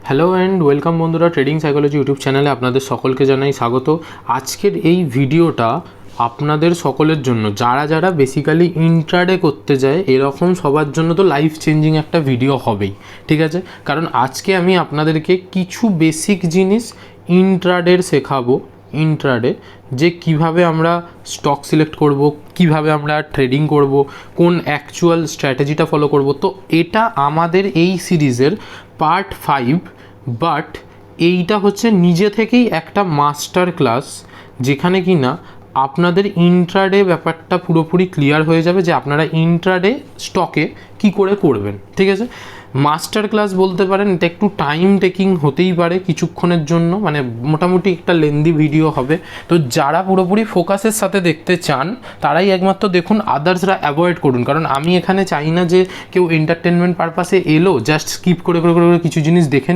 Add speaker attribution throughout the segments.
Speaker 1: Hello and welcome বন্ধুরা, trading psychology YouTube চ্যানেলে আপনাদের সকলকে জানাই স্বাগত। আজকের এই ভিডিওটা আপনাদের সকলের জন্য, যারা যারা বেসিক্যালি ইন্ট্রাডে করতে যায় এরকম সবার জন্য তো লাইফ চেঞ্জিং একটা ভিডিও হবেই, ঠিক আছে? কারণ আজকে আমি আপনাদেরকে কিছু বেসিক জিনিস ইন্ট্রাডের শেখাবো। ইন্ট্রাডে যে কিভাবে আমরা স্টক সিলেক্ট করব, কিভাবে আমরা ট্রেডিং করব, কোন অ্যাকচুয়াল স্ট্র্যাটেজিটা ফলো করব। তো এটা আমাদের এই সিরিজের পার্ট 5, বাট এইটা হচ্ছে নিজে থেকেই একটা মাস্টার ক্লাস, যেখানে কি না আপনাদের ইন্ট্রাডে ব্যাপারটা পুরোপুরি ক্লিয়ার হয়ে যাবে যে আপনারা ইন্ট্রাডে স্টকে কি করে করবেন, ঠিক আছে? মাস্টার ক্লাস বলতে পারেন, এটা একটু টাইম টেকিং হতেই পারে কিছুক্ষণের জন্য, মানে মোটামুটি একটা লেন্দি ভিডিও হবে। তো যারা পুরোপুরি ফোকাসের সাথে দেখতে চান তারাই একমাত্র দেখুন, আদার্সরা অ্যাভয়েড করুন। কারণ আমি এখানে চাই না যে কেউ এন্টারটেনমেন্ট পারপাসে এলো, জাস্ট স্কিপ করে করে করে কিছু জিনিস দেখে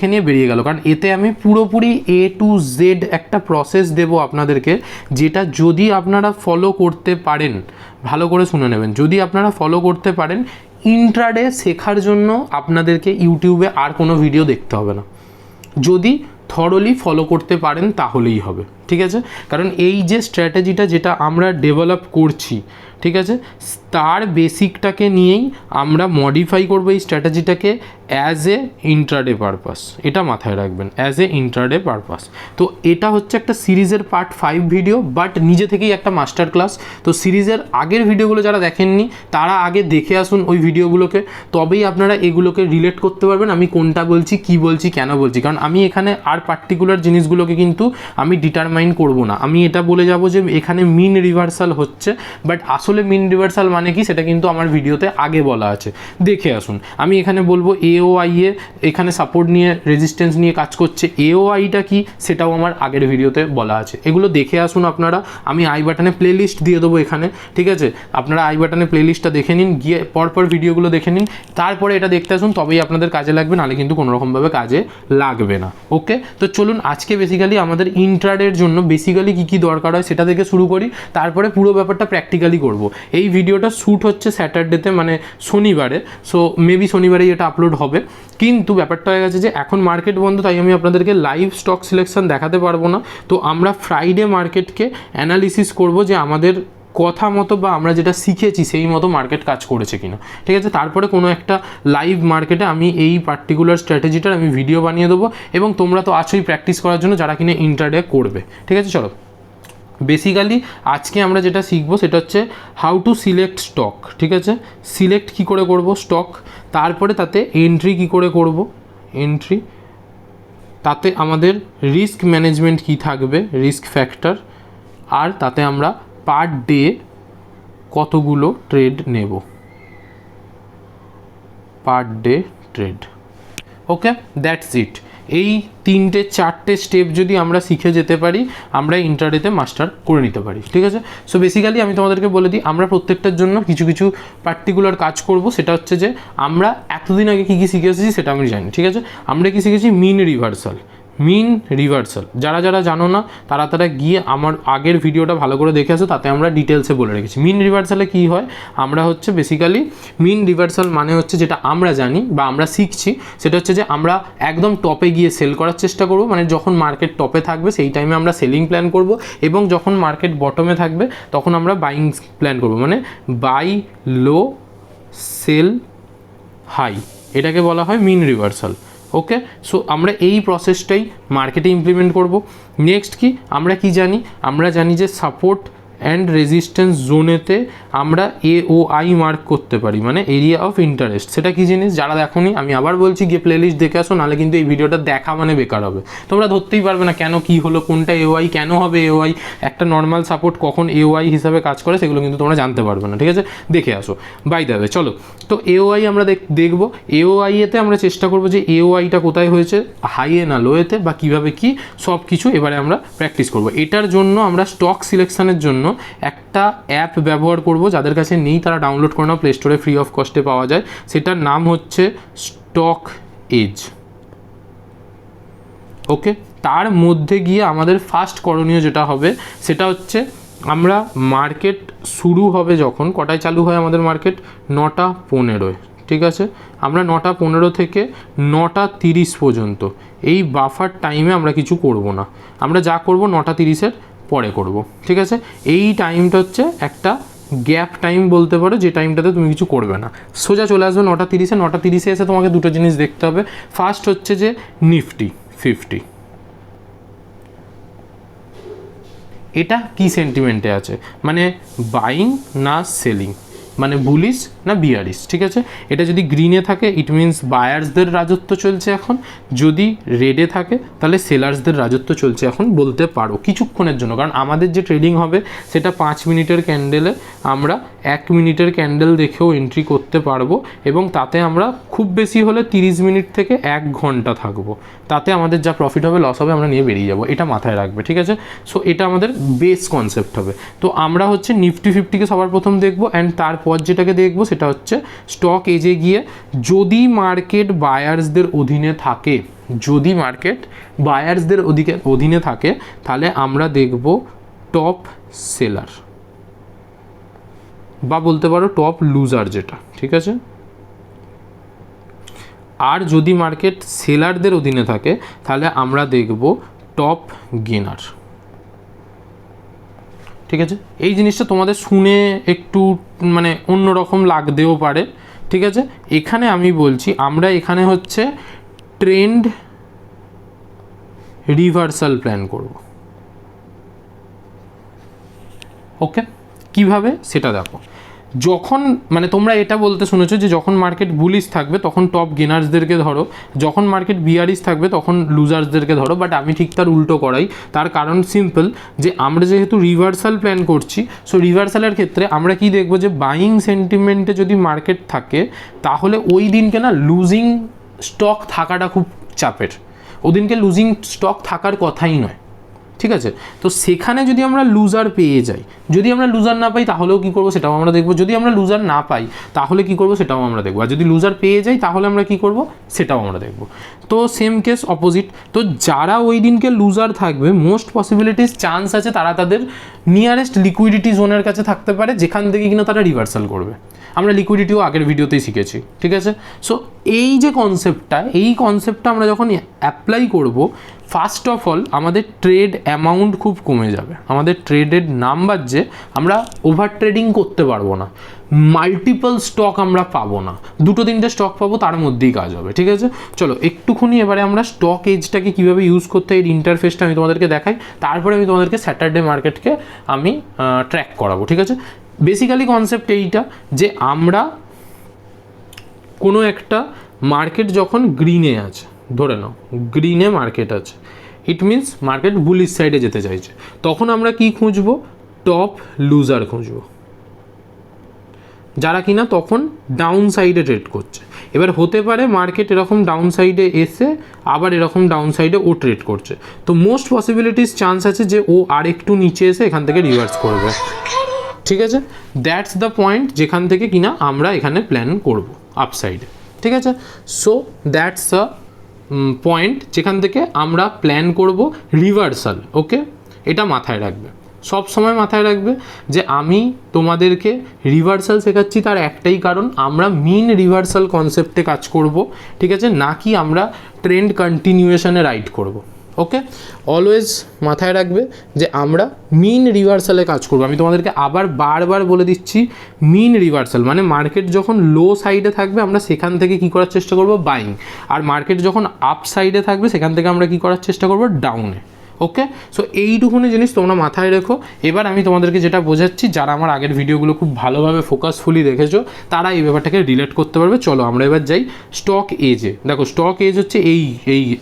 Speaker 1: নিয়ে বেরিয়ে গেল। কারণ এতে আমি পুরোপুরি A to Z একটা প্রসেস দেবো আপনাদেরকে, যেটা যদি আপনারা ফলো করতে পারেন, ভালো করে শুনে নেবেন, যদি আপনারা ফলো করতে পারেন, ইন্ট্রাডে শেখার জন্য আপনাদেরকে ইউটিউবে আর কোনো ভিডিও দেখতে হবে না। যদি থরলি ফলো করতে পারেন তাহলেই হবে, ঠিক আছে? কারণ এই যে স্ট্র্যাটেজিটা যেটা আমরা ডেভেলপ করছি, ঠিক আছে, তার বেসিকটাকে নিয়েই আমরা মডিফাই করবো এই স্ট্র্যাটেজিটাকে অ্যাজ এ ইন্ট্রাডে পারপাস। এটা মাথায় রাখবেন, অ্যাজ এ ইন্ট্রাডে পারপাস। তো এটা হচ্ছে একটা সিরিজের পার্ট 5 ভিডিও, বাট নিজে থেকেই একটা মাস্টার ক্লাস। তো সিরিজের আগের ভিডিওগুলো যারা দেখেননি তারা আগে দেখে আসুন ওই ভিডিওগুলোকে, তবেই আপনারা এগুলোকে রিলেট করতে পারবেন আমি কোনটা বলছি, কি বলছি, কেন বলছি। কারণ আমি এখানে আর পার্টিকুলার জিনিসগুলোকে কিন্তু আমি ডিটারমাইন করব না। আমি এটা বলে যাব যে এখানে মিন রিভার্সাল হচ্ছে, বাট আসলে মিন রিভার্সাল মানে কি সেটা কিন্তু আমার ভিডিওতে আগে বলা আছে, দেখে আসুন। আমি এখানে বলবো AOI এখানে সাপোর্ট নিয়ে, রেজিস্ট্যান্স নিয়ে কাজ করছে, AOIটা কি সেটাও আমার আগের ভিডিওতে বলা আছে। এগুলো দেখে আসুন আপনারা। আমি আই বাটনে প্লেলিস্ট দিয়ে দেবো এখানে, ঠিক আছে? আপনারা আই বাটনে প্লেলিস্টটা দেখে নিন, গিয়ে পরপর ভিডিওগুলো দেখে নিন, তারপরে এটা দেখতে আসুন, তবেই আপনাদের কাজে লাগবে, নাহলে কিন্তু কোনোরকমভাবে কাজে লাগবে না। ওকে, তো চলুন আজকে বেসিক্যালি আমাদের ইন্ট্রাডের জন্য বেসিক্যালি কী কী দরকার হয় সেটা থেকে শুরু করি, তারপরে পুরো ব্যাপারটা প্র্যাকটিক্যালি করব। এই ভিডিওটা শ্যুট হচ্ছে স্যাটারডেতে, মানে শনিবারে, সো মেবি শনিবারেই এটা আপলোড হবে। কিন্তু ব্যাপারটা হয়ে গেছে যে এখন মার্কেট বন্ধ, তাই আমি আপনাদেরকে লাইভ স্টক সিলেকশন দেখাতে পারবো না। তো আমরা ফ্রাইডে মার্কেটকে অ্যানালিসিস করব যে আমাদের কথা মতো বা আমরা যেটা শিখেছি সেই মতো মার্কেট কাজ করেছে কিনা, ঠিক আছে? তারপরে কোনো একটা লাইভ মার্কেটে আমি এই পার্টিকুলার স্ট্র্যাটেজিটার আমি ভিডিও বানিয়ে দেবো, এবং তোমরা তো আছোই প্র্যাকটিস করার জন্য যারা কিনা ইন্ট্রাডে করবে, ঠিক আছে? চলো, বেসিক্যালি আজকে আমরা যেটা শিখবো সেটা হচ্ছে হাউ টু সিলেক্ট স্টক, ঠিক আছে? সিলেক্ট কী করে করব স্টক, তারপরে তাতে এন্ট্রি কী করে করব, এন্ট্রি, তাতে আমাদের রিস্ক ম্যানেজমেন্ট কী থাকবে, রিস্ক ফ্যাক্টর, আর তাতে আমরা পার ডে কতগুলো ট্রেড নেব, per day trade. Okay, that's it. এই 3-4 স্টেপ যদি আমরা শিখে যেতে পারি, আমরা ইন্ট্রাডেতে মাস্টার করে নিতে পারি, ঠিক আছে? সো বেসিক্যালি আমি তোমাদেরকে বলে দিই, আমরা প্রত্যেকটার জন্য কিছু কিছু পার্টিকুলার কাজ করব। সেটা হচ্ছে যে আমরা এতদিন আগে কী কী শিখে এসেছি সেটা আমি জানি, ঠিক আছে? আমরা কি শিখেছি? মিন রিভার্সাল। মিন রিভার্সাল যারা যারা জানো না তারা গিয়ে আমার আগের ভিডিওটা ভালো করে দেখে আসো, তাতে আমরা ডিটেলসে বলে রেখেছি। মিন রিভার্সালে কী হয়, আমরা হচ্ছে বেসিক্যালি মিন রিভার্সাল মানে হচ্ছে যেটা আমরা জানি বা আমরা শিখছি, সেটা হচ্ছে যে আমরা একদম টপে গিয়ে সেল করার চেষ্টা করব। মানে যখন মার্কেট টপে থাকবে সেই টাইমে আমরা সেলিং প্ল্যান করব, এবং যখন মার্কেট বটমে থাকবে তখন আমরা বাইং প্ল্যান করব, মানে বাই লো সেল হাই, এটাকে বলা হয় মিন রিভার্সাল। ওকে, সো আমরা এই প্রসেসটাই মার্কেটে ইমপ্লিমেন্ট করব। নেক্সট কি আমরা কি জানি, আমরা জানি যে সাপোর্ট অ্যান্ড রেজিস্ট্যান্স জোনেতে আমরা AOI মার্ক করতে পারি, মানে এরিয়া অফ ইন্টারেস্ট। সেটা কি জিনিস যারা দেখোনি, আমি আবার বলছি গিয়ে প্লেলিস্ট দেখে আসো, নাহলে কিন্তু এই ভিডিওটা দেখা মানে বেকার হবে। তোমরা ধরতেই পারবে না কেন, কি হলো, কোনটা AOI, কেন হবে AOI, একটা নর্মাল সাপোর্ট কখন AOI হিসাবে কাজ করে সেগুলো কিন্তু তোমরা জানতে পারবে না, ঠিক আছে? দেখে আসো, বাই দ্য ওয়ে। চলো, তো AOI আমরা দেখবো। AOI এতে আমরা চেষ্টা করবো যে AOIটা কোথায় হয়েছে, হাইয়ে না লোয়েতে, বা কীভাবে কি সব কিছু এবারে আমরা প্র্যাকটিস করব। এটার জন্য আমরা স্টক সিলেকশনের জন্য একটা অ্যাপ ব্যবহার করব, যাদের কাছে নেই তারা ডাউনলোড করে নাও, প্লে স্টোরে ফ্রি অফ কস্টে পাওয়া যায়। সেটার নাম হচ্ছে স্টক এজ। ওকে, তার মধ্যে গিয়ে আমাদের ফার্স্ট করণীয় যেটা হবে সেটা হচ্ছে আমরা মার্কেট শুরু হবে যখন, কটায় চালু হয় আমাদের মার্কেট, 9:15, ঠিক আছে, আমরা 9:15 থেকে 9:30 পর্যন্ত এই বাফার টাইমে আমরা কিছু করব না, আমরা যা করব 9:30-এর পরে করব। ঠিক আছে, এই টাইমটা হচ্ছে একটা গ্যাপ টাইম বলতে পারো, যে টাইমটাতে তুমি কিছু করবে না। সোজা চলে আসবে 9:30-এ। 9:30-এ এসে তোমাকে দুটো জিনিস দেখতে হবে। ফার্স্ট হচ্ছে যে নিফটি 50, এটা কি সেন্টিমেন্টে আছে, মানে বাইং না সেলিং, মানে বুলিশ না বিয়ারিশ। ঠিক আছে, এটা যদি গ্রিনে থাকে ইট মিনস বায়ার্সদের রাজত্ব চলছে এখন, যদি রেডে থাকে তাহলে সেলার্সদের রাজত্ব চলছে এখন বলতে পারো কিছুক্ষণের জন্য। কারণ আমাদের যে ট্রেডিং হবে সেটা 5 মিনিটের ক্যান্ডেলে আমরা 1 মিনিটের ক্যান্ডেল দেখেও এন্ট্রি করতে পারবো, এবং তাতে আমরা খুব বেশি হলে 30 মিনিট থেকে 1 ঘন্টা থাকবো। তাতে আমাদের যা প্রফিট হবে লস হবে আমরা নিয়ে বেরিয়ে যাবো, এটা মাথায় রাখবে। ঠিক আছে, সো এটা আমাদের বেস কনসেপ্ট হবে। তো আমরা হচ্ছে নিফটি 50-কে সবার প্রথম দেখবো, অ্যান্ড তারপর যেটাকে দেখবো সেটা হচ্ছে স্টক এজে গিয়ে যদি মার্কেট বায়ার্সদের অধীনে থাকে, যদি মার্কেট বায়ার্সদের অধীনে থাকে তাহলে আমরা দেখব টপ সেলার বা বলতে পারো টপ লুজার যেটা। ঠিক আছে, আর যদি মার্কেট সেলারদের অধীনে থাকে তাহলে আমরা দেখব টপ গেনার। ঠিক আছে, এই জিনিসটা তোমাদের শুনে একটু মানে অন্যরকম লাগতেও পারে। ঠিক আছে, এখানে আমি বলছি আমরা এখানে হচ্ছে ট্রেন্ড রিভার্সাল প্ল্যান করব। ওকে, কিভাবে সেটা দেখো। যখন মানে তোমরা এটা বলতে শুনেছো যে যখন মার্কেট বুলিশ থাকবে তখন টপ গেনার্সদেরকে ধরো, যখন মার্কেট বিয়ারিশ থাকবে তখন লুজার্সদেরকে ধরো, বাট আমি ঠিক তার উল্টো করাই। তার কারণ সিম্পল, যে আমরা যেহেতু রিভার্সাল প্ল্যান করছি, সো রিভার্সালের ক্ষেত্রে আমরা কি দেখবো যে বাইং সেন্টিমেন্টে যদি মার্কেট থাকে তাহলে ওই দিনকে না লুজিং স্টক থাকাটা খুব চাপের, ওদিনকে লুজিং স্টক থাকার কথাই নয়। ঠিক আছে, তো সেখানে যদি আমরা লুজার পেয়ে যাই, যদি আমরা লুজার না পাই তাহলেও কী করবো সেটাও আমরা দেখবো, যদি আমরা লুজার না পাই তাহলে কী করবো সেটাও আমরা দেখবো, আর যদি লুজার পেয়ে যাই তাহলে আমরা কী করবো সেটাও আমরা দেখবো। তো সেম কেস অপোজিট। তো যারা ওই দিনকে লুজার থাকবে মোস্ট পসিবিলিটিস চান্স আছে তারা তাদের নিয়ারেস্ট লিকুইডিটি জোনের কাছে থাকতে পারে, যেখান থেকে কিনা তারা রিভার্সাল করবে। আমরা লিকুইডিটিও আগের ভিডিওতেই শিখেছি। ঠিক আছে, সো এই যে কনসেপ্টটা, এই কনসেপ্টটা আমরা যখন অ্যাপ্লাই করব, ফার্স্ট অফ অল আমাদের ট্রেড অ্যামাউন্ট খুব কমে যাবে, আমাদের ট্রেডের নাম্বার যে আমরা ওভার ট্রেডিং করতে পারবো না, মাল্টিপল স্টক আমরা পাবো না, 2-3টে স্টক পাবো, তার মধ্যেই কাজ হবে। ঠিক আছে, চলো একটুখানি এবারে আমরা স্টক এজটাকে কীভাবে ইউজ করতে হয় এর ইন্টারফেসটা আমি তোমাদেরকে দেখাই, তারপরে আমি তোমাদেরকে স্যাটারডে মার্কেটকে আমি ট্র্যাক করাবো। ঠিক আছে, বেসিক্যালি কনসেপ্ট এইটা যে আমরা কোনো একটা মার্কেট যখন গ্রিনে আছে, ধরে নাও গ্রিনে মার্কেট আছে, ইট মিনস মার্কেট বুলিশ সাইডে যেতে চাইছে, তখন আমরা কি খুঁজবো, টপ লুজার খুঁজবো, যারা কিনা তখন ডাউন সাইডে ট্রেড করছে। এবার হতে পারে মার্কেট এরকম ডাউন সাইডে এসে আবার এরকম ডাউন সাইডে ও ট্রেড করছে, তো মোস্ট পসিবিলিটিস চান্স আছে যে ও আর একটু নিচে এসে এখান থেকে রিভার্স করবে। ঠিক আছে, দ্যাটস দ্য পয়েন্ট যেখান থেকে কিনা আমরা এখানে প্ল্যান করব আপসাইডে। ঠিক আছে, সো দ্যাটস দ্য পয়েন্ট যেখান থেকে আমরা প্ল্যান করব রিভার্সাল। ওকে, এটা মাথায় রাখবে, সব সময় মাথায় রাখবে যে আমি তোমাদেরকে রিভার্সাল শেখাচ্ছি তার একটাই কারণ, আমরা মিন রিভার্সাল কনসেপ্টে কাজ করব। ঠিক আছে, নাকি আমরা ট্রেন্ড কন্টিনিউয়েশনে রাইড করব। ওকে, অলওয়েজ মাথায় রাখবে যে আমরা মিন রিভার্সালে কাজ করবো। আমি তোমাদেরকে আবার বারবার বলে দিচ্ছি, মিন রিভার্সাল মানে মার্কেট যখন লো সাইডে থাকবে আমরা সেখান থেকে কি করার চেষ্টা করব, বাইং, আর মার্কেট যখন আপ সাইডে থাকবে সেখান থেকে আমরা কি করার চেষ্টা করব, ডাউনে। ওকে, সো এইটুকুনি জিনিস তোমরা মাথায় রেখো। এবার আমি তোমাদেরকে যেটা বোঝাচ্ছি, যারা আমার আগের ভিডিওগুলো খুব ভালোভাবে ফোকাসফুলি দেখেছো তারা এই ব্যাপারটাকে রিলেট করতে পারবে। চলো আমরা এবার যাই স্টক এজে। দেখো স্টক এজ হচ্ছে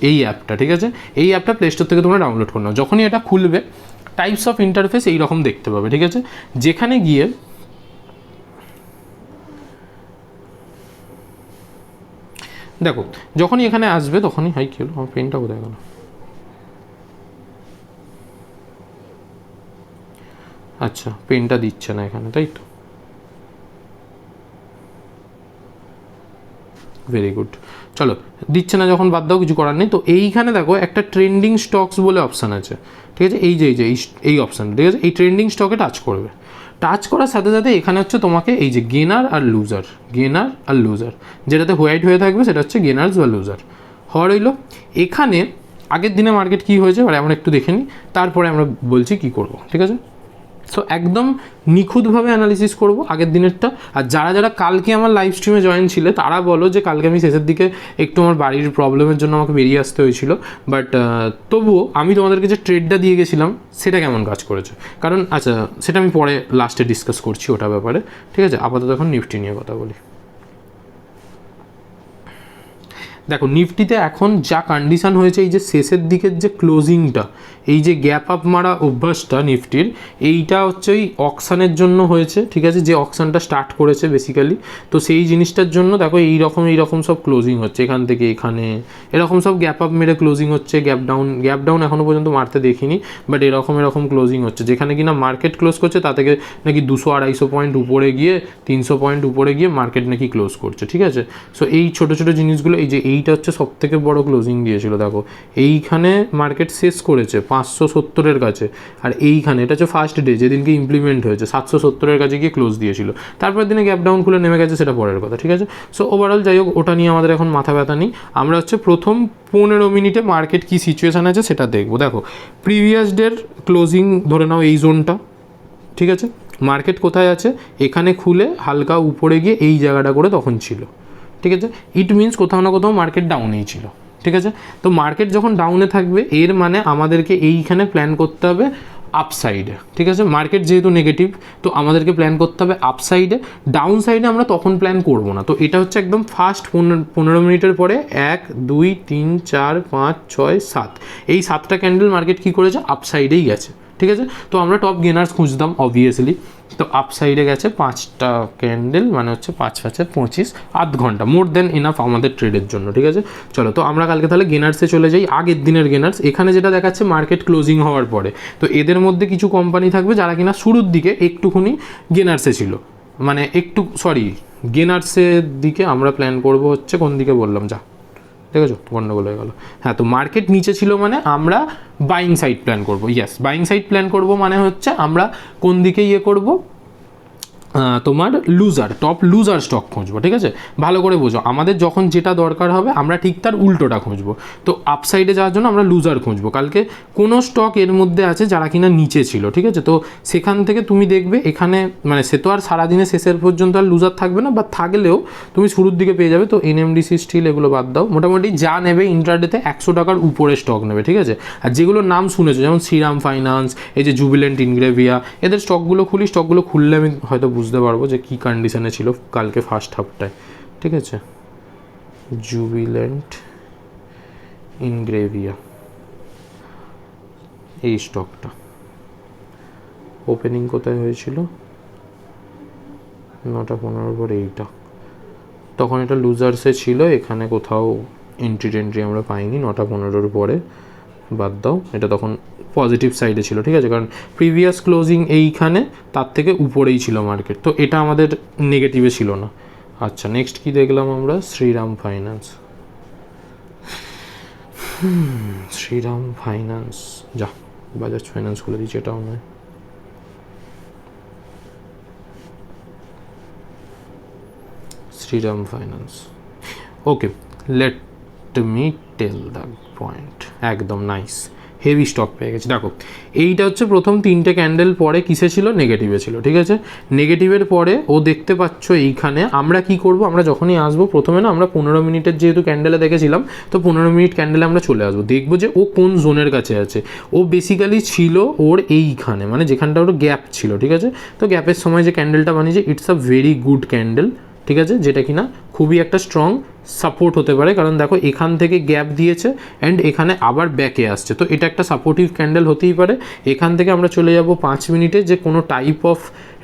Speaker 1: এই অ্যাপটা। ঠিক আছে, এই অ্যাপটা প্লে স্টোর থেকে তোমরা ডাউনলোড করে নাও। যখনই এটা খুলবে টাইপস অফ ইন্টারফেস এইরকম দেখতে পাবে। ঠিক আছে, যেখানে গিয়ে দেখো যখনই এখানে আসবে তখনই হাই কি হলো, আমার পেনটা কোথায় গেল, আচ্ছা পেনটা দিচ্ছে না এখানে, তাই তো, ভেরি গুড। চলো দিচ্ছে না যখন বাদ দাও, কিছু করার নেই। তো এইখানে দেখো একটা ট্রেন্ডিং স্টকস বলে অপশান আছে। ঠিক আছে, এই অপশান, ঠিক আছে, এই ট্রেন্ডিং স্টকে টাচ করবে। টাচ করার সাথে সাথে এখানে হচ্ছে তোমাকে এই যে গেনার আর লুজার যেটাতে হোয়াইট হয়ে থাকবে সেটা হচ্ছে গেনার্স বা লুজার হওয়া রইল। এখানে আগের দিনে মার্কেট কী হয়েছে এবার আমরা একটু দেখে নিই, তারপরে আমরা বলছি কী করব, ঠিক আছে? সো একদম নিখুঁতভাবে অ্যানালিসিস করব আগের দিনেরটা। আর যারা যারা কালকে আমার লাইভ স্ট্রিমে জয়েন ছিলে তারা বলো যে কালকে আমি শেষের দিকে একটু আমার বাড়ির প্রবলেমের জন্য আমাকে বেরিয়ে আসতে হয়েছিল, বাট তবুও আমি তোমাদেরকে যে ট্রেডটা দিয়ে গেছিলাম সেটা কেমন কাজ করেছে, কারণ আচ্ছা সেটা আমি পরে লাস্টে ডিসকাস করছি ওটা ব্যাপারে, ঠিক আছে? আপাতত এখন নিফটি নিয়ে কথা বলি। দেখো নিফটিতে এখন যা কন্ডিশন হয়েছে, এই যে শেষের দিকের যে ক্লোজিংটা, এই যে গ্যাপ আপ মারা অভ্যাসটা নিফটির, এইটা হচ্ছে ওই অকশানের জন্য হয়েছে, ঠিক আছে? যে অকশানটা স্টার্ট করেছে বেসিক্যালি, তো সেই জিনিসটার জন্য দেখো এই রকম সব ক্লোজিং হচ্ছে, এখান থেকে এখানে এরকম সব গ্যাপ আপ মেরে ক্লোজিং হচ্ছে, গ্যাপ ডাউন এখনও পর্যন্ত মারতে দেখিনি, বাট এরকম ক্লোজিং হচ্ছে, যেখানে কিনা মার্কেট ক্লোজ করছে তা থেকে নাকি 200-250 পয়েন্ট উপরে গিয়ে 300 পয়েন্ট উপরে গিয়ে মার্কেট নাকি ক্লোজ করছে, ঠিক আছে? সো এই ছোটো ছোটো জিনিসগুলো, এই যে এইটা হচ্ছে সবথেকে বড় ক্লোজিং দিয়েছিল, দেখো এইখানে মার্কেট শেষ করেছে 570-এর কাছে, আর এইখানে এটা হচ্ছে ফার্স্ট ডে যেদিনকে ইমপ্লিমেন্ট হয়েছে 770-এর কাছে গিয়ে ক্লোজ দিয়েছিল, তারপর দিনে গ্যাপ ডাউন খুলে নেমে গেছে, সেটা পরের কথা, ঠিক আছে? সো ওভারঅল যাই হোক ওটা নিয়ে আমাদের এখন মাথা ব্যথা নেই, আমরা হচ্ছে প্রথম 15 মিনিটে মার্কেট কী সিচুয়েশান আছে সেটা দেখবো। দেখো প্রিভিয়াস ডের ক্লোজিং ধরে নাও এই জোনটা, ঠিক আছে? মার্কেট কোথায় আছে, এখানে খুলে হালকা উপরে গিয়ে এই জায়গাটা করে তখন ছিল, ঠিক আছে? ইট মিনস কোথাও না কোথাও মার্কেট ডাউনেই ছিল, ঠিক আছে? তো মার্কেট যখন ডাউনে থাকবে এর মানে আমাদেরকে এইখানে প্ল্যান করতে হবে আপসাইডে, ঠিক আছে? মার্কেট যেহেতু নেগেটিভ তো আমাদেরকে প্ল্যান করতে হবে আপসাইডে, ডাউন সাইডে আমরা তখন প্ল্যান করব না। তো এটা হচ্ছে একদম ফার্স্ট 15 মিনিটের পরে 1 2 3 4 5 6 7 এই 7টা ক্যান্ডেল মার্কেট কী করেছে, আপসাইডেই গেছে, ঠিক আছে? তো আমরা টপ গেনার্স খুঁজতাম অবভিয়াসলি, তো আপসাইডে গেছে 5টা ক্যান্ডেল, মানে হচ্ছে 5×5 = 25, আধ ঘন্টা মোর দেন ইনাফ আমাদের ট্রেডের জন্য, ঠিক আছে? চলো তো আমরা কালকে তাহলে গেনার্সে চলে যাই, আগের দিনের গেনার্স। এখানে যেটা দেখাচ্ছে মার্কেট ক্লোজিং হওয়ার পরে, তো এদের মধ্যে কিছু কোম্পানি থাকবে যারা কিনা শুরুর দিকে একটুখানি গেনার্সে ছিল, মানে গেনার্সের দিকে আমরা প্ল্যান করব হচ্ছে কোন দিকে বললাম, যা ঠিক আছে গন্ডগোল হয়ে গেল। হ্যাঁ, তো মার্কেট নিচে ছিল মানে আমরা বাইং সাইড প্ল্যান করবো, ইয়েস বাইং সাইড প্ল্যান করবো, মানে হচ্ছে আমরা কোন দিকে করবো, তোমার টপ লুজার স্টক খুঁজবো, ঠিক আছে? ভালো করে বোঝো, আমাদের যখন যেটা দরকার হবে আমরা ঠিক তার উল্টোটা খুঁজবো। তো আপসাইডে যাওয়ার জন্য আমরা লুজার খুঁজবো। কালকে কোনো স্টক এর মধ্যে আছে যারা কিনা নিচে ছিল, ঠিক আছে? তো সেখান থেকে তুমি দেখবে এখানে, মানে সে তো আর সারাদিনে শেষের পর্যন্ত আর লুজার থাকবে না, বা থাকলেও তুমি শুরুর দিকে পেয়ে যাবে। তো এনএমডিসি স্টিল এগুলো বাদ দাও, মোটামুটি যা নেবে ইন্ট্রাডেতে 100 টাকার উপরে স্টক নেবে, ঠিক আছে? আর যেগুলোর নাম শুনেছো যেমন শ্রীরাম ফাইন্যান্স, এই যে জুবিল্যান্ট ইনগ্রেভিয়া, এদের স্টকগুলো খুললে আমি হয়তো বুঝতে পারবো যে কী কন্ডিশনে ছিল কালকে ফার্স্ট হাফটায়, ঠিক আছে? জুবিল্যান্ট ইনগ্রেভিয়া এই স্টকটা ওপেনিং কোথায় হয়েছিল, 9:15 পর এইটা, তখন এটা লুজার্সে ছিল, এখানে কোথাও এন্ট্রি আমরা পাইনি 9:15 পরে, বাদ দাও, এটা তখন পজিটিভ সাইডে ছিল, ঠিক আছে? কারণ প্রিভিয়াস ক্লোজিং এইখানে তার থেকে উপরেই ছিল মার্কেট, তো এটা আমাদের নেগেটিভে ছিল না। আচ্ছা নেক্সট কি দেখলাম আমরা, শ্রীরাম ফাইন্যান্স, যা বাজাজ ফাইন্যান্স খুলে দিচ্ছি, এটাও নয়, Shriram finance, okay let me tell the point, একদম নাইস হেভি স্টক পেয়ে গেছে। দেখো এইটা হচ্ছে প্রথম 3টে ক্যান্ডেল পরে কিসে ছিল, নেগেটিভে ছিল, ঠিক আছে? নেগেটিভের পরে ও দেখতে পাচ্ছ এইখানে আমরা কি করব, আমরা যখনই আসবো প্রথমে না আমরা 15 মিনিটের যেহেতু ক্যান্ডেলে দেখেছিলাম, তো 15 মিনিট ক্যান্ডেলে আমরা চলে আসবো, দেখবো যে ও কোন জোনের কাছে আছে। ও বেসিক্যালি ছিল ওর এইখানে, মানে যেখানটা ওর গ্যাপ ছিল, ঠিক আছে? তো গ্যাপের সময় যে ক্যান্ডেলটা বানিয়েছে it's a very good candle, ঠিক আছে? যেটা কিনা খুবই একটা স্ট্রং সাপোর্ট হতে পারে, কারণ দেখো এখান থেকে গ্যাপ দিয়েছে অ্যান্ড এখানে আবার ব্যাকে আসছে, তো এটা একটা সাপোর্টিভ ক্যান্ডেল হতেই পারে। এখান থেকে আমরা চলে যাব 5 মিনিটে, যে কোনো টাইপ অফ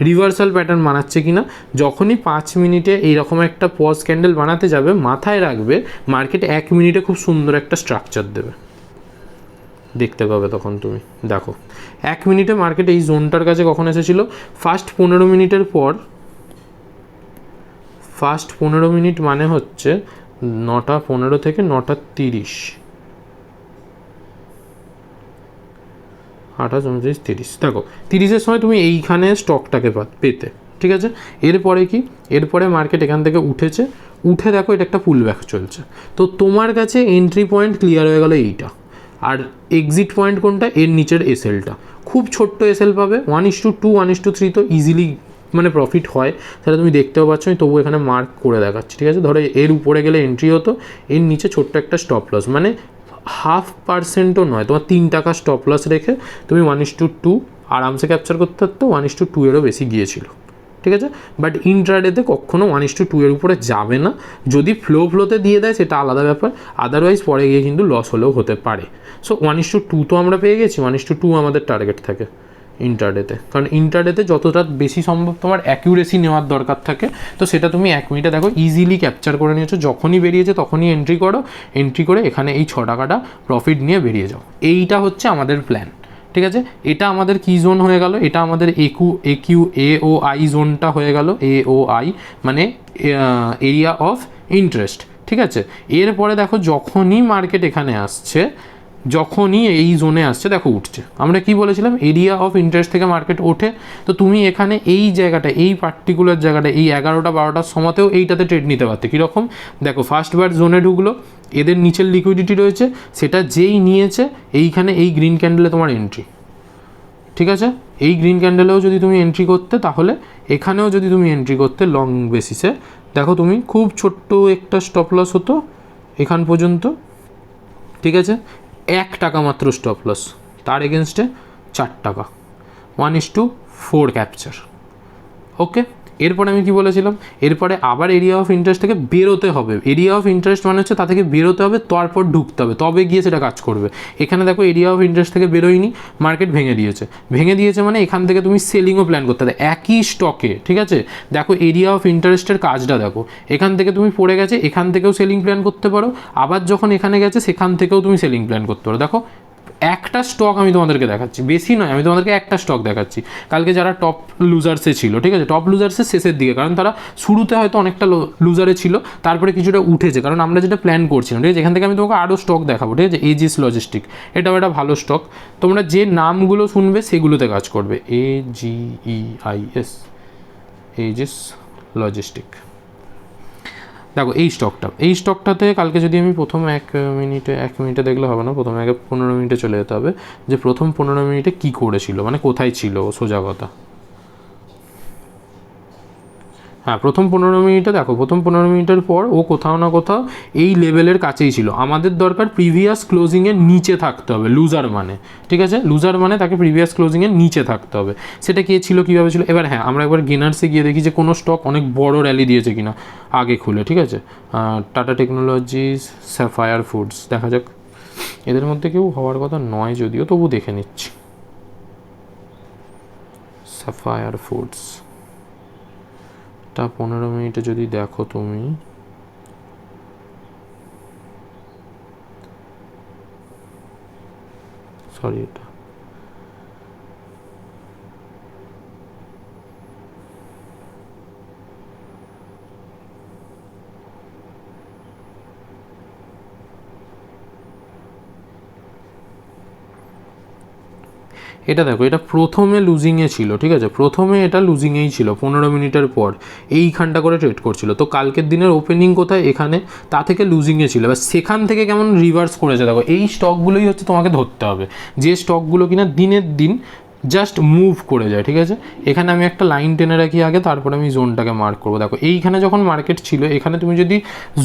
Speaker 1: রিভার্সাল প্যাটার্ন বানাচ্ছে কিনা। যখনই 5 মিনিটে এইরকম একটা পজ ক্যান্ডেল বানাতে যাবে, মাথায় রাখবে মার্কেট 1 মিনিটে খুব সুন্দর একটা স্ট্রাকচার দেবে, দেখতে পাবে তখন তুমি। দেখো 1 মিনিটে মার্কেট এই জোনটার কাছে কখন এসেছিল, ফার্স্ট 15 মিনিটের পর, ফার্স্ট 15 মিনিট মানে হচ্ছে 9:15 থেকে 9:30, 28, 29, 30, দেখো 30-এর সময় তুমি এইখানে স্টকটাকে পেতে, ঠিক আছে। এরপরে কি, এরপরে মার্কেট এখান থেকে উঠেছে, উঠে দেখো এটা একটা পুল ব্যাক চলছে, তো তোমার কাছে এন্ট্রি পয়েন্ট ক্লিয়ার হয়ে গেল এইটা, আর এক্সিট পয়েন্ট কোনটা, এর নিচের এসএলটা, খুব ছোট্ট এসএল পাবে, 1:2, 1:3 তো ইজিলি মানে প্রফিট হয়, সেটা তুমি দেখতেও পাচ্ছ, আমি তবু এখানে মার্ক করে দেখাচ্ছি, ঠিক আছে। ধরো এর উপরে গেলে এন্ট্রি হতো, এর নিচে ছোট্ট একটা স্টপ লস, মানে 0.5%ও নয়, তোমার 3 টাকা স্টপ লস রেখে তুমি 1:2 আরামসে ক্যাপচার করতে পারতো, 1:2 এরও বেশি গিয়েছিল, ঠিক আছে। বাট ইন্ট্রাডেতে কখনো 1:2 এর উপরে যাবে না, যদি ফ্লোতে দিয়ে দেয় সেটা আলাদা ব্যাপার, আদারওয়াইজ পরে গিয়ে কিন্তু লস হলেও হতে পারে। সো 1:2 তো আমরা পেয়ে গেছি, 1:2 আমাদের টার্গেট থাকে ইন্ট্রাডেতে, কারণ ইন্ট্রাডেতে যতটা বেশি সম্ভব তোমার অ্যাকিউরেসি নেওয়ার দরকার থাকে, তো সেটা তুমি 1 মিনিটে দেখো ইজিলি ক্যাপচার করে নিয়েছো, যখনই বেরিয়েছে তখনই এন্ট্রি করো, এন্ট্রি করে এখানে এই 6 টাকাটা প্রফিট নিয়ে বেরিয়ে যাও, এইটা হচ্ছে আমাদের প্ল্যান, ঠিক আছে। এটা আমাদের কি জোন হয়ে গেল, এটা আমাদের AOI জোনটা হয়ে গেল, AOI মানে এরিয়া অফ ইন্টারেস্ট, ঠিক আছে। এরপরে দেখো যখনই মার্কেট এখানে আসছে, যখনই এই জোনে আসছে দেখো উঠছে, আমরা কি বলেছিলাম এরিয়া অফ ইন্টারেস্ট থেকে মার্কেট ওঠে, তো তুমি এখানে এই জায়গাটা, এই পার্টিকুলার জায়গাটা, এই 11টা 12টার সময়তেও এইটাতে ট্রেড নিতে পারতে। কীরকম দেখো, ফার্স্ট বার জোনে ঢুকলো, এদের নিচের লিকুইডিটি রয়েছে, সেটা যেই নিয়েছে এইখানে এই গ্রিন ক্যান্ডেলে তোমার এন্ট্রি, ঠিক আছে। এই গ্রিন ক্যান্ডেলেও যদি তুমি এন্ট্রি করতে, তাহলে এখানেও যদি তুমি এন্ট্রি করতে লং বেসিসে, দেখো তুমি খুব ছোট্ট একটা স্টপ লস হতো এখান পর্যন্ত, ঠিক আছে, 1 টাকা মাত্র স্টপ লস, তার এগেনস্টে 4 টাকা, 1:4 ক্যাপচার, ওকে। এরপরে আমি কি বলেছিলাম, এরপরে আবার এরিয়া অফ ইন্টারেস্ট থেকে বেরোতে হবে, এরিয়া অফ ইন্টারেস্ট মানে হচ্ছে তা থেকে বেরোতে হবে, তারপর ঢুকতে হবে, তবে গিয়ে সেটা কাজ করবে। এখানে দেখো এরিয়া অফ ইন্টারেস্ট থেকে বেরোয়নি, মার্কেট ভেঙে দিয়েছে মানে এখান থেকে তুমি সেলিংও প্ল্যান করতে হবে একই স্টকে, ঠিক আছে। দেখো এরিয়া অফ ইন্টারেস্টের কাজটা দেখো, এখান থেকে তুমি পড়ে গেছে, এখান থেকেও সেলিং প্ল্যান করতে পারো, আবার যখন এখানে গেছে সেখান থেকেও তুমি সেলিং প্ল্যান করতে পারো। দেখো একটা স্টক আমি তোমাদেরকে দেখাচ্ছি, বেশি নয়, আমি তোমাদেরকে একটা স্টক দেখাচ্ছি, কালকে যারা টপ লুজার্সে ছিল, ঠিক আছে, টপ লুজার্সের শেষের দিকে, কারণ তারা শুরুতে হয়তো অনেকটা লুজারে ছিল, তারপরে কিছুটা উঠেছে, কারণ আমরা যেটা প্ল্যান করছিলাম, ঠিক আছে। এখান থেকে আমি তোমাকে আরও স্টক দেখাবো, ঠিক আছে। এজিস লজিস্টিক, এটাও একটা ভালো স্টক, তোমরা যে নামগুলো শুনবে সেগুলোতে কাজ করবে, AGEIS, এজিস লজিস্টিক। দেখো এই স্টকটাতে কালকে যদি আমি প্রথম 1 মিনিটে দেখলে হবে না, প্রথমে আগে 15 মিনিটে চলে যেতে হবে, যে প্রথম 15 মিনিটে কী করেছিল, মানে কোথায় ছিল সোজা কথা। হ্যাঁ, প্রথম 15 মিনিটে দেখো, প্রথম 15 মিনিটের পর ও কোথাও না কোথাও এই লেভেলের কাছেই ছিল। আমাদের দরকার প্রিভিয়াস ক্লোজিংয়ের নিচে থাকতে হবে, লুজার মানে, ঠিক আছে, লুজার মানে তাকে প্রিভিয়াস ক্লোজিংয়ের নিচে থাকতে হবে। সেটা কে ছিল, কীভাবে ছিল। এবার হ্যাঁ, আমরা একবার গেনার্সে গিয়ে দেখি যে কোনো স্টক অনেক বড় র্যালি দিয়েছে কিনা আগে খুলে, ঠিক আছে। টাটা টেকনোলজিস, স্যাফায়ার ফুডস, দেখা যাক, এদের মধ্যে কেউ হওয়ার কথা নয় যদিও, তবু দেখে নিচ্ছি। স্যাফায়ার ফুডস টা 15 মিনিটে যদি দেখো তুমি, সরি এটা এটা দেখো, এটা প্রথমে লুজিংয়ে ছিল, ঠিক আছে, প্রথমে এটা লুজিংয়েই ছিল, 15 মিনিটের পর এইখানটা করে ট্রেড করছিল, তো কালকের দিনের ওপেনিং কোথায়, এখানে, তা থেকে লুজিংয়ে ছিল, এবার সেখান থেকে কেমন রিভার্স করেছে দেখো। এই স্টকগুলোই হচ্ছে তোমাকে ধরতে হবে, যে স্টকগুলো কিনা দিনের দিন জাস্ট মুভ করে যায়, ঠিক আছে। এখানে আমি একটা লাইন টেনে রাখি আগে, তারপরে আমি জোনটাকে মার্ক করবো। দেখো এইখানে যখন মার্কেট ছিল, এখানে তুমি যদি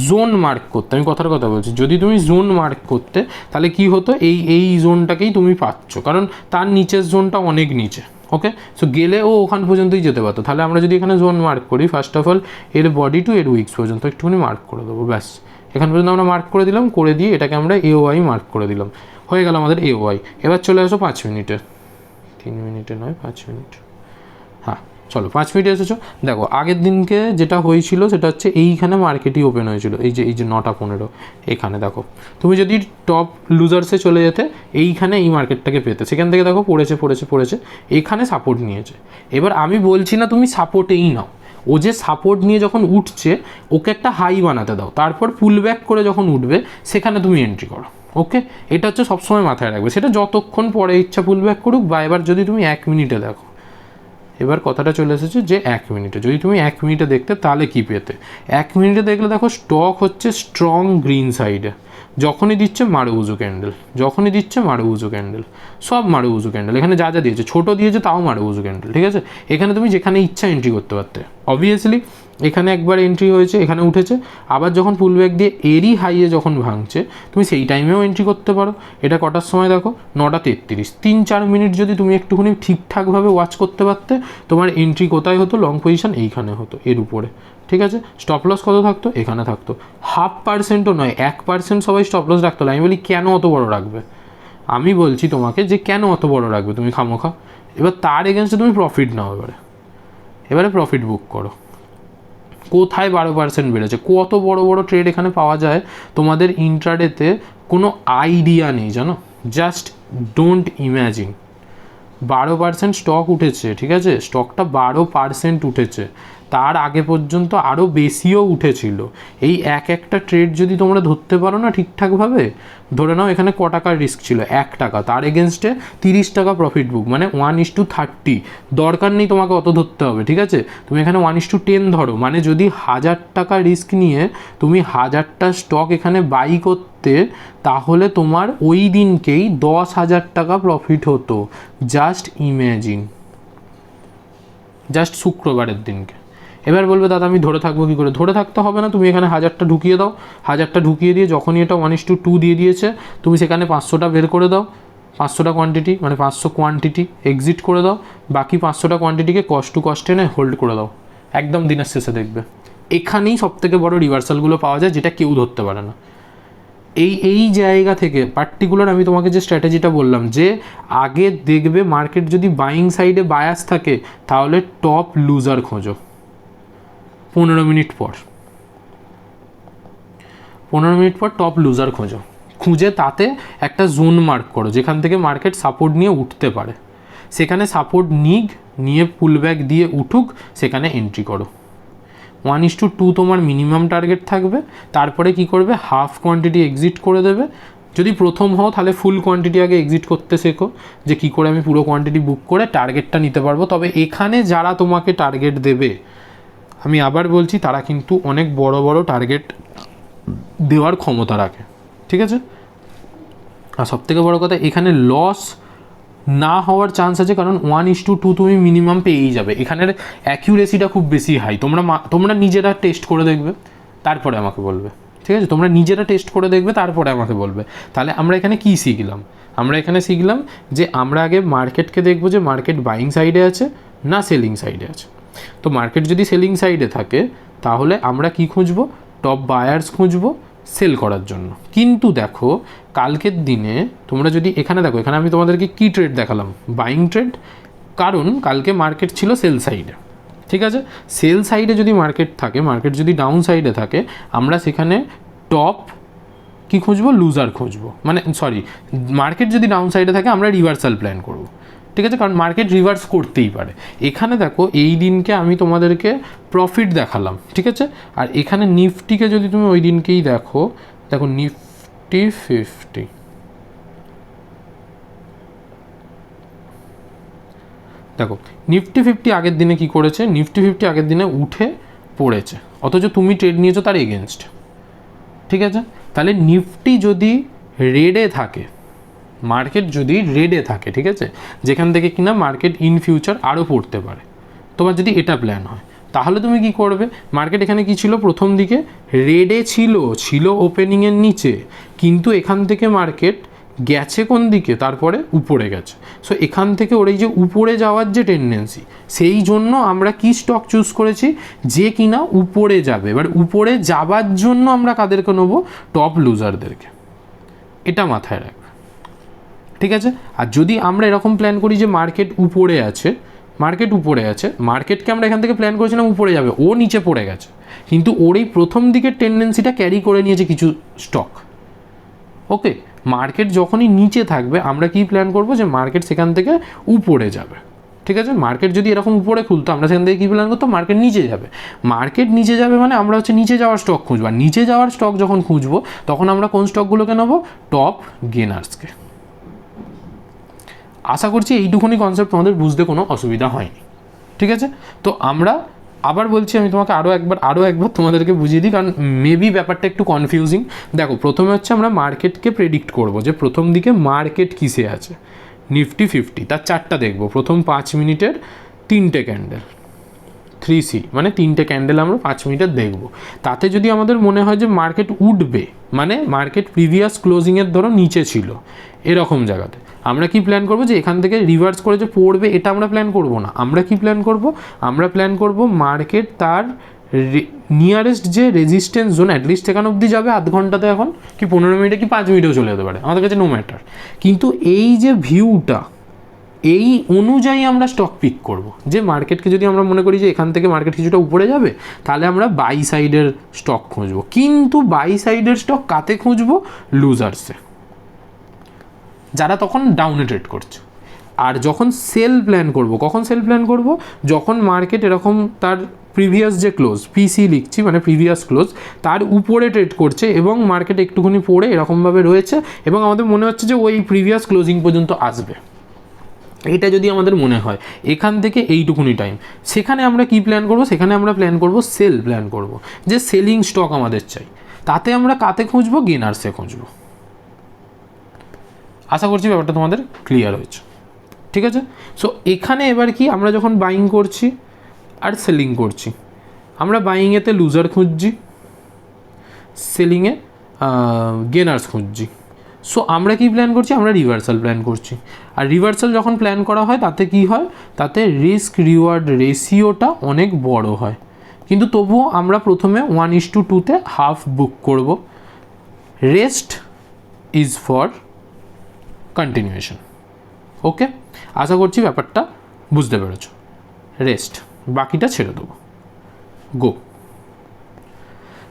Speaker 1: জোন মার্ক করতে, আমি কথার কথা বলছি, যদি তুমি জোন মার্ক করতে, তাহলে কি হতো, এই জোনটাকেই তুমি পাচ্ছ, কারণ তার নিচের জোনটা অনেক নিচে, ওকে। সো গেলে ও ওখান পর্যন্তই যেতে পারতো। তাহলে আমরা যদি এখানে জোন মার্ক করি, ফার্স্ট অফ অল এর বডি টু এর উইক্স পর্যন্ত একটুখানি মার্ক করে দেবো, ব্যাস, এখান পর্যন্ত আমরা মার্ক করে দিলাম, করে দিয়ে এটাকে আমরা AOI মার্ক করে দিলাম, হয়ে গেল আমাদের AOI। এবার চলে আসো 5 মিনিটে, 3 মিনিটে নয়, 5 মিনিট, হ্যাঁ চলো 5 মিনিটে এসেছো। দেখো আগের দিনকে যেটা হয়েছিল সেটা হচ্ছে এইখানে মার্কেটই ওপেন হয়েছিল, এই যে 9:15 এখানে দেখো, তুমি যদি টপ লুজার্সে চলে যেতে এইখানে এই মার্কেটটাকে পেতে, সেখান থেকে দেখো পড়েছে, এখানে সাপোর্ট নিয়েছে। এবার আমি বলছি না তুমি সাপোর্টেই নাও, ও যে সাপোর্ট নিয়ে যখন উঠছে ওকে একটা হাই বানাতে দাও, তারপর পুল ব্যাক করে যখন উঠবে সেখানে তুমি এন্ট্রি করো, ওকে, এটা হচ্ছে সবসময় মাথায় রাখবে, সেটা যতক্ষণ পরে ইচ্ছা পুল ব্যাক করুক, বা এবার যদি তুমি 1 মিনিটে দেখো, এবার কথাটা চলে এসেছে যে 1 মিনিটে, যদি তুমি 1 মিনিটে দেখতে তাহলে কি পেতে? 1 মিনিটে দেখলে দেখো স্টক হচ্ছে স্ট্রং গ্রিন সাইডে, যখনই দিচ্ছে মারুবুজু ক্যান্ডেল, যখনই দিচ্ছে মারুবুজু ক্যান্ডেল, সব মারুবুজু ক্যান্ডেল, এখানে যা যা দিয়েছে, ছোটো দিয়েছে তাও মারুবুজু ক্যান্ডেল, ঠিক আছে? এখানে তুমি যেখানে ইচ্ছা এন্ট্রি করতে পারতে, অবভিয়াসলি এখানে একবার এন্ট্রি হয়েছে, এখানে উঠেছে, আবার যখন পুল ব্যাক দিয়ে এরই হাইয়ে যখন ভাঙছে, তুমি সেই টাইমেও এন্ট্রি করতে পারো। এটা কটার সময় দেখো, 9:33, 3-4 মিনিট যদি তুমি একটুখানি ঠিকঠাকভাবে ওয়াচ করতে পারতে, তোমার এন্ট্রি কোথায় হতো? লং পজিশন এইখানে হতো, এর উপরে, ঠিক আছে? স্টপ লস কত থাকতো? এখানে থাকতো। 0.5%ও নয়, 1% সবাই স্টপ লস রাখতো। আমি বলি কেন অত বড় রাখবে? আমি বলছি তোমাকে যে কেন অত বড় রাখবে তুমি খামোখা? এবার তার এগেনস্টে তুমি প্রফিট নাও, এবারে প্রফিট বুক করো। কোথায় 12% বেড়েছে? কত বড় বড় ট্রেড এখানে পাওয়া যায়, তোমাদের ইন্ট্রাডেতে কোনো আইডিয়া নেই, জানো? Just don't imagine. 12% স্টক উঠেছে, ঠিক আছে? স্টকটা 12% উঠেছে, তার আগে পর্যন্ত আরও বেশিও উঠেছিল। এই একটা ট্রেড যদি তোমরা ধরতে পারো না ঠিকঠাকভাবে, ধরে নাও এখানে ক টাকার রিস্ক ছিল? 1 টাকা, তার এগেনস্টে 30 টাকা প্রফিট বুক, মানে 1:30। দরকার নেই তোমাকে অত ধরতে হবে, ঠিক আছে? তুমি এখানে 1:10 ধরো, মানে যদি 1000 টাকা রিস্ক নিয়ে তুমি 1000টা স্টক এখানে বাই করতে, তাহলে তোমার ওই দিনকেই 10,000 টাকা প্রফিট হতো। জাস্ট ইম্যাজিন, জাস্ট শুক্রবারের দিনকে। এবার বলবে দাদা আমি ধরে থাকবো কী করে? ধরে থাকতে হবে না, তুমি এখানে 1000টা ঢুকিয়ে দাও, 1000টা ঢুকিয়ে দিয়ে যখনই এটা 1:2 দিয়ে দিয়েছে, তুমি সেখানে 500টা বের করে দাও, 500টা কোয়ান্টিটি, মানে 500 কোয়ান্টিটি এক্সিট করে দাও, বাকি 500টা কোয়ান্টিটিকে কস্ট টু কস্টে এনে হোল্ড করে দাও, একদম দিনের শেষে দেখবে এখানেই সবথেকে বড় রিভার্সালগুলো পাওয়া যায়, যেটা কেউ ধরতে পারে না। এই জায়গা থেকে পার্টিকুলার আমি তোমাকে যে স্ট্র্যাটেজিটা বললাম, যে আগে দেখবে মার্কেট যদি বাইং সাইডে বায়াস থাকে, তাহলে টপ লুজার খোঁজো 15 মিনিট পর, 15 মিনিট পর টপ লুজার খোঁজো, খুঁজে তাতে একটা জোন মার্ক করো যেখান থেকে মার্কেট সাপোর্ট নিয়ে উঠতে পারে, সেখানে সাপোর্ট নিয়ে পুল ব্যাক দিয়ে উঠুক, সেখানে এন্ট্রি করো। 1:2 তোমার মিনিমাম টার্গেট থাকবে, তারপরে কি করবে? হাফ কোয়ান্টিটি এক্সিট করে দেবে। যদি প্রথম হও তাহলে ফুল কোয়ান্টিটি আগে এক্সিট করতে শেখো, যে কী করে আমি পুরো কোয়ান্টিটি বুক করে টার্গেটটা নিতে পারবো। তবে এখানে যারা তোমাকে টার্গেট দেবে, আমি আবার বলছি, তারা কিন্তু অনেক বড় বড় টার্গেট দেওয়ার ক্ষমতা রাখে, ঠিক আছে? আর সবথেকে বড় কথা, এখানে লস না হওয়ার চান্স আছে, কারণ 1:2 তুমি মিনিমাম পেয়েই যাবে। এখানের অ্যাকিউরেসিটা খুব বেশি হাই। তোমরা নিজেরা টেস্ট করে দেখবে, তারপরে আমাকে বলবে, ঠিক আছে? তোমরা নিজেরা টেস্ট করে দেখবে, তারপরে আমাকে বলবে। তাহলে আমরা এখানে কি শিখলাম? আমরা এখানে শিখলাম যে আমরা আগে মার্কেটকে দেখবো যে মার্কেট বাইং সাইডে আছে না সেলিং সাইডে আছে। তো মার্কেট যদি সেলিং সাইডে থাকে, তাহলে আমরা কি খুঁজবো? টপ বায়ার্স খুঁজবো সেল করার জন্য। কিন্তু দেখো কালকের দিনে তোমরা যদি এখানে দেখো, এখানে আমি তোমাদেরকে কি ট্রেড দেখালাম? বাইং ট্রেড, কারণ কালকে মার্কেট ছিল সেল সাইডে, ঠিক আছে? সেল সাইডে যদি মার্কেট থাকে, মার্কেট যদি ডাউন সাইডে থাকে, আমরা সেখানে টপ কি খুঁজবো? লুজার খুঁজবো। মানে সরি, মার্কেট যদি ডাউন সাইডে থাকে আমরা রিভার্সাল প্ল্যান করব, ঠিক আছে? কারণ মার্কেট রিভার্স করতেই পারে। এখানে দেখো এই দিনকে আমি তোমাদেরকে প্রফিট দেখালাম, ঠিক আছে? আর এখানে নিফটিকে যদি তুমি ওই দিনকেই দেখো, নিফটি 50, দেখো নিফটি 50 আগের দিনে কি করেছে? নিফটি 50 আগের দিনে উঠে পড়েছে, অথচ তুমি ট্রেড নিয়েছো তার এগেনস্ট, ঠিক আছে? তাহলে নিফটি যদি রেডে থাকে, মার্কেট যদি রেডে থাকে, ঠিক আছে, যেখান থেকে কিনা মার্কেট ইন ফিউচার আরও পড়তে পারে, তোমার যদি এটা প্ল্যান হয়, তাহলে তুমি কি করবে? মার্কেট এখানে কি ছিল? প্রথম দিকে রেডে ছিল ওপেনিংয়ের নিচে, কিন্তু এখান থেকে মার্কেট গেছে কোন দিকে? তারপরে উপরে গেছে। সো এখান থেকে ওর এই যে উপরে যাওয়ার যে টেন্ডেন্সি, সেই জন্য আমরা কি স্টক চুজ করেছি? যে কিনা উপরে যাবে। এবার উপরে যাবার জন্য আমরা কাদেরকে নেবো? টপ লুজারদেরকে। এটা মাথায় রাখবে, ঠিক আছে? আর যদি আমরা এরকম প্ল্যান করি যে মার্কেট উপরে আছে, মার্কেটকে আমরা এখান থেকে প্ল্যান করেছিলাম উপরে যাবে, ও নিচে পড়ে গেছে, কিন্তু ওর এই প্রথম দিকের টেন্ডেন্সিটা ক্যারি করে নিয়েছে কিছু স্টক। ওকে, মার্কেট যখনই নিচে থাকবে আমরা কি প্ল্যান করব? যে মার্কেট সেখান থেকে উপরে যাবে, ঠিক আছে, মার্কেট যদি এরকম উপরে খুলতো আমরা সেখান থেকে কী প্ল্যান করতাম, মার্কেট নিচে যাবে। মার্কেট নিচে যাবে মানে আমরা হচ্ছে নিচে যাওয়ার স্টক খুঁজবো, আর নিচে যাওয়ার স্টক যখন খুঁজবো তখন আমরা কোন স্টকগুলোকে নেবো, টপ গেনার্সকে। আশা করছি এইটুকুনি কনসেপ্ট তোমাদের বুঝতে কোনো অসুবিধা হয়নি। ঠিক আছে, তো আমরা আবার বলছি, আমি তোমাকে আরও একবার তোমাদেরকে বুঝিয়ে দিই, কারণ মেবি ব্যাপারটা একটু কনফিউজিং। দেখো, প্রথমে হচ্ছে আমরা মার্কেটকে প্রেডিক্ট করবো যে প্রথম দিকে মার্কেট কিসে আছে। নিফটি 50 তার চারটা দেখবো, প্রথম 5 মিনিটের 3টে ক্যান্ডেল, 3C মানে 3টে ক্যান্ডেল আমরা 5 মিনিটের দেখবো। তাতে যদি আমাদের মনে হয় যে মার্কেট উঠবে, মানে মার্কেট প্রিভিয়াস ক্লোজিংয়ের ধরো নিচে ছিল এরকম জায়গাতে, আমরা কি প্ল্যান করব যে এখান থেকে রিভার্স করে যে পড়বে এটা আমরা প্ল্যান করব না। আমরা কি প্ল্যান করব, আমরা প্ল্যান করব মার্কেট তার নিয়ারেস্ট যে রেজিস্ট্যান্স জোন অ্যাটলিস্ট সেখানে অবধি যাবে আধ ঘন্টাতে, এখন কি 15 মিনিটে কি 5 মিনিটেও চলে যেতে পারে, আমাদের কাছে নো ম্যাটার। কিন্তু এই যে ভিউটা, এই অনুযায়ী আমরা স্টক পিক করব। যে মার্কেটকে যদি আমরা মনে করি যে এখান থেকে মার্কেট কিছুটা উপরে যাবে, তাহলে আমরা বাই সাইডের স্টক খুঁজবো। কিন্তু বাই সাইডের স্টক কাতে খুঁজবো, লুজার্সে, যারা তখন ডাউনে ট্রেড করছে। আর যখন সেল প্ল্যান করব, কখন সেল প্ল্যান করব, যখন মার্কেট এরকম তার প্রিভিয়াস যে ক্লোজ, পিসি লিখছি মানে প্রিভিয়াস ক্লোজ, তার উপরে ট্রেড করছে এবং মার্কেট একটুখানি পড়ে এরকমভাবে রয়েছে এবং আমাদের মনে হচ্ছে যে ওই প্রিভিয়াস ক্লোজিং পর্যন্ত আসবে। এটা যদি আমাদের মনে হয় এখান থেকে এইটুকুনি টাইম, সেখানে আমরা কি প্ল্যান করব, সেখানে আমরা প্ল্যান করব সেল প্ল্যান করব, যে সেলিং স্টক আমাদের চাই। তাতে আমরা কাতে খুঁজবো, গেনার্সে খুঁজবো। আশা করছি ব্যাপারটা তোমাদের ক্লিয়ার হয়েছে। ঠিক আছে, সো এখানে এবার কি, আমরা যখন বাইং করছি আর সেলিং করছি, আমরা বাইংয়েতে লুজার খুঁজছি, সেলিংয়ে গেনার্স খুঁজছি। সো আমরা কি প্ল্যান করছি, আমরা রিভার্সাল প্ল্যান করছি। আর রিভার্সাল যখন প্ল্যান করা হয় তাতে কি হয়, তাতে রিস্ক রিওয়ার্ড রেশিওটা অনেক বড় হয়। কিন্তু তবুও আমরা প্রথমে 1:2-তে হাফ বুক করব। Rest is for continuation. Okay, আশা করছি ব্যাপারটা বুঝতে পেরেছো। রেস্ট, বাকিটা ছেড়ে দেবো, গো।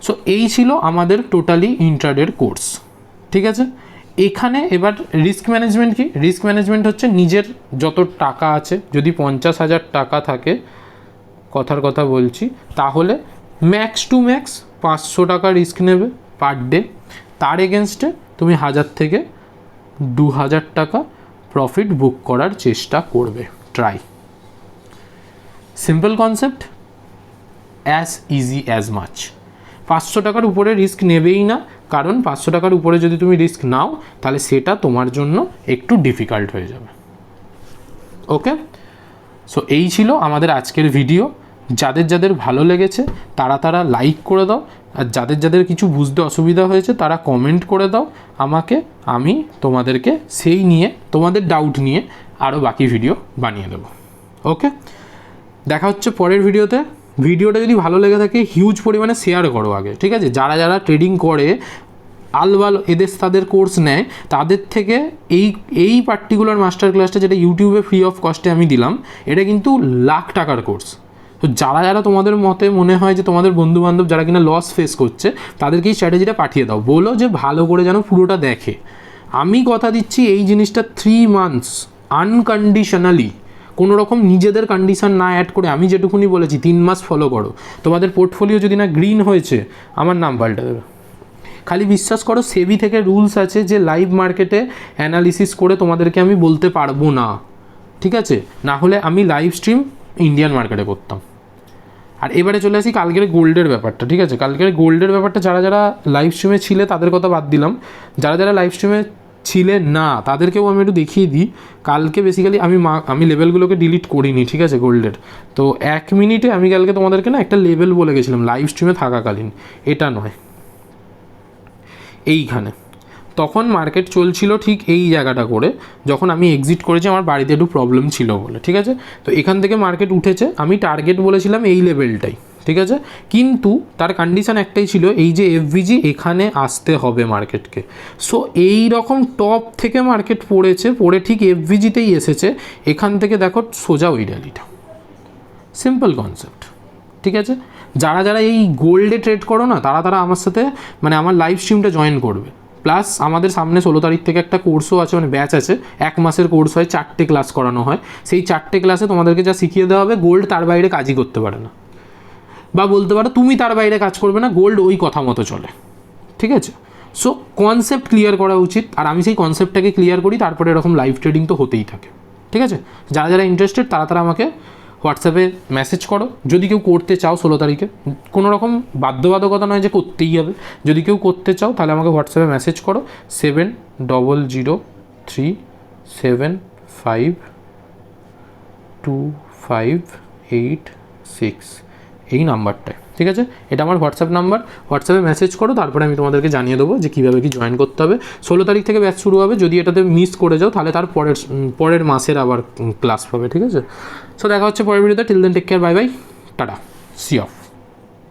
Speaker 1: সো এই ছিল আমাদের টোটালি ইন্ট্রাডের কোর্স। ঠিক আছে, এখানে এবার রিস্ক ম্যানেজমেন্ট কি, রিস্ক ম্যানেজমেন্ট হচ্ছে নিজের যত টাকা আছে, যদি 50,000 টাকা থাকে, কথার কথা বলছি, তাহলে ম্যাক্স টু ম্যাক্স 500 টাকা রিস্ক নেবে পার ডে। তার এগেনস্টে তুমি 1000 থেকে 2000 টাকা প্রফিট বুক করার চেষ্টা করবে, try. Simple concept, as easy as much. 500 টাকার উপরে রিস্ক নেবেই না, কারণ 500 টাকার উপরে যদি তুমি রিস্ক নাও তাহলে সেটা তোমার জন্য একটু ডিফিকাল্ট হয়ে যাবে। ওকে, সো এই ছিল আমাদের আজকের ভিডিও। যাদের যাদের ভালো লেগেছে তারা লাইক করে দাও, আর যাদের যাদের কিছু বুঝতে অসুবিধা হয়েছে তারা কমেন্ট করে দাও আমাকে, আমি তোমাদেরকে সেই নিয়ে, তোমাদের ডাউট নিয়ে আরও বাকি ভিডিও বানিয়ে দেবো। ওকে, দেখা হচ্ছে পরের ভিডিওতে। ভিডিওটা যদি ভালো লেগে থাকে হিউজ পরিমাণে শেয়ার করো আগে। ঠিক আছে, যারা যারা ট্রেডিং করে আলবাল তাদের কোর্স নেয়, তাদের থেকে এই পার্টিকুলার মাস্টার ক্লাসটা যেটা ইউটিউবে ফ্রি অফ কস্টে আমি দিলাম, এটা কিন্তু লাখ টাকার কোর্স। তো যারা যারা তোমাদের মতে মনে হয় যে তোমাদের বন্ধুবান্ধব যারা কিনা লস ফেস করছে, তাদেরকে এই স্ট্র্যাটেজিটা পাঠিয়ে দাও, বলো যে ভালো করে যেন পুরোটা দেখে। আমি কথা দিচ্ছি এই জিনিসটা 3 মান্থস আনকন্ডিশনালি, কোনো রকম নিজেদের কন্ডিশন না অ্যাড করে, আমি যেটুকুনি বলেছি 3 মাস ফলো করো, তোমাদের পোর্টফোলিও যদি না গ্রিন হয়েছে আমার নাম পাল্টে দেবে। খালি বিশ্বাস করো, সেবি থেকে রুলস আছে যে লাইভ মার্কেটে অ্যানালিসিস করে তোমাদেরকে আমি বলতে পারবো না। ঠিক আছে, না হলে আমি লাইভ স্ট্রিম ইন্ডিয়ান মার্কেটে করতাম। আর এবারে চলে আসি কালকের গোল্ডের ব্যাপারটা। ঠিক আছে, কালকের গোল্ডের ব্যাপারটা যারা যারা লাইভ স্ট্রিমে ছিলে তাদের কথা বাদ দিলাম, যারা যারা লাইভ স্ট্রিমে ছিলেন না তাদেরকেও আমি একটু দেখিয়ে দিই। কালকে বেসিক্যালি আমি লেভেলগুলোকে ডিলিট করিনি। ঠিক আছে, গোল্ডের তো 1 মিনিটে আমি কালকে তোমাদেরকে না একটা লেভেল বলে গেছিলাম লাইভ স্ট্রিমে থাকাকালীন, এটা নয়, এইখানে। তখন মার্কেট চলছিল ঠিক এই জায়গাটা করে, যখন আমি এক্সিট করেছি আমার বাড়িতে একটু প্রবলেম ছিল বলে। ঠিক আছে, তো এখান থেকে মার্কেট উঠেছে, আমি টার্গেট বলেছিলাম এই লেভেলটাই। ঠিক আছে, কিন্তু তার কন্ডিশন একটাই ছিল, এই যে এফভিজি এখানে আসতে হবে মার্কেটকে। সো এই রকম টপ থেকে মার্কেট পড়েছে, পড়ে ঠিক এফভিজিতেই এসেছে, এখান থেকে দেখো সোজা ওই র্যালিটা। Simple concept. ঠিক আছে, যারা যারা এই গোল্ডে ট্রেড করো না তারা আমার সাথে মানে আমার লাইভ স্ট্রিমটা জয়েন করবে। প্লাস আমাদের সামনে 16 তারিখ থেকে একটা কোর্সও আছে, মানে ব্যাচ আছে, 1 মাসের কোর্স হয়, 4টে ক্লাস করানো হয়। সেই 4টে ক্লাসে তোমাদেরকে যা শিখিয়ে দেওয়া হবে, গোল্ড তার বাইরে কাজই করতে পারে না, বা বলতে পারো তুমি তার বাইরে কাজ করবে না, গোল্ড ওই কথা মতো চলে, ঠিক আছে? সো কনসেপ্ট ক্লিয়ার করা উচিত, আর আমি সেই কনসেপ্টটাকে ক্লিয়ার করি, তারপরে এরকম লাইভ ট্রেডিং তো হতেই থাকে, ঠিক আছে? যারা যারা ইন্টারেস্টেড তারা আমাকে হোয়াটসঅ্যাপে মেসেজ করো। যদি কেউ করতে চাও 16 তারিখে, কোনো রকম বাধ্যবাধকতা নয় যে করতেই হবে, যদি কেউ করতে চাও তাহলে আমাকে হোয়াটসঅ্যাপে মেসেজ করো 7003752586 এই নাম্বারটায়, ঠিক আছে? এটা আমার হোয়াটসঅ্যাপ নাম্বার, হোয়াটসঅ্যাপে মেসেজ করো, তারপরে আমি তোমাদেরকে জানিয়ে দেবো যে কীভাবে কি জয়েন করতে হবে। 16 তারিখ থেকে ব্যাচ শুরু হবে, যদি এটাতে মিস করে যাও তাহলে তার পরের মাসের আবার ক্লাস পাবে, ঠিক আছে? সো দেখা হচ্ছে পরের ভিডিওতে। Till then take care, bye bye, tata, see of.